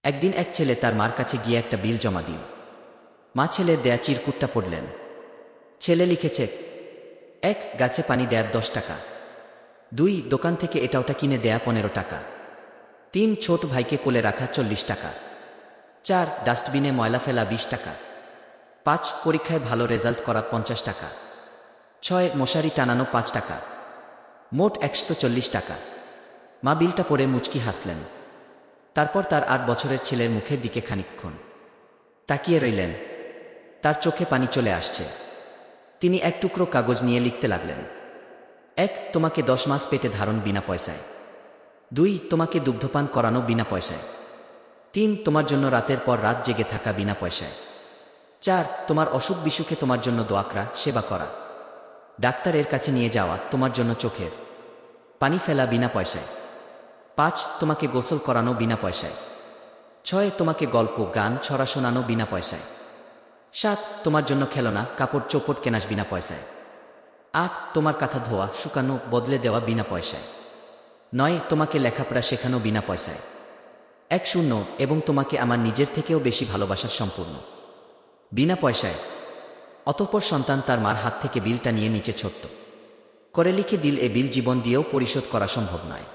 একদিন এক ছেলে তার মার কাছে গিয়ে একটা বিল জমা দিল। মা ছেলের দেয়া চিরকুটটা পড়লেন। ছেলে লিখেছে, 1 গাছে পানি দেয়ার 10 টাকা, 2 দোকান থেকে এটা ওটা কিনে দেয়া 15 টাকা, 3 ছোট ভাইকে কোলে রাখা 40 টাকা, 4 ডাস্টবিনে ময়লা ফেলা 20 টাকা, 5 পরীক্ষায় ভালো রেজাল্ট করা 50 টাকা, 6 মশারি টানানো 5 টাকা, মোট 140 টাকা। মা বিলটা পড়ে মুচকি হাসলেন। তারপর তার 8 বছরের ছেলের মুখের দিকে খানিকক্ষণ তাকিয়ে রইলেন। তার চোখে পানি চলে আসছে। তিনি এক টুকরো কাগজ নিয়ে লিখতে লাগলেন। 1 তোমাকে 10 মাস পেটে ধারণ বিনা পয়সায়, 2 তোমাকে দুগ্ধপান করানো বিনা পয়সায়, 3 তোমার জন্য রাতের পর রাত জেগে থাকা বিনা পয়সায়, 4 তোমার অসুখ বিসুখে তোমার জন্য দোয়া করা, সেবা করা, ডাক্তারের কাছে নিয়ে যাওয়া, তোমার জন্য চোখের পানি ফেলা বিনা পয়সায়, 5 তোমাকে গোসল করানো বিনা পয়সায়, 6 তোমাকে গল্প গান ছড়া শোনানো বিনা পয়সায়, 7 তোমার জন্য খেলনা কাপড় চোপড় কেনাস বিনা পয়সায়, 8 তোমার কাঁথা ধোয়া শুকানো বদলে দেওয়া বিনা পয়সায়, 9 তোমাকে লেখাপড়া শেখানো বিনা পয়সায়, 10 এবং তোমাকে আমার নিজের থেকেও বেশি ভালোবাসার সম্পূর্ণ বিনা পয়সায়। অতঃপর সন্তান তার মার হাত থেকে বিলটা নিয়ে নিচে ছোট্ট করে লিখে দিল, এ বিল জীবন দিয়েও পরিশোধ করা সম্ভব নয়।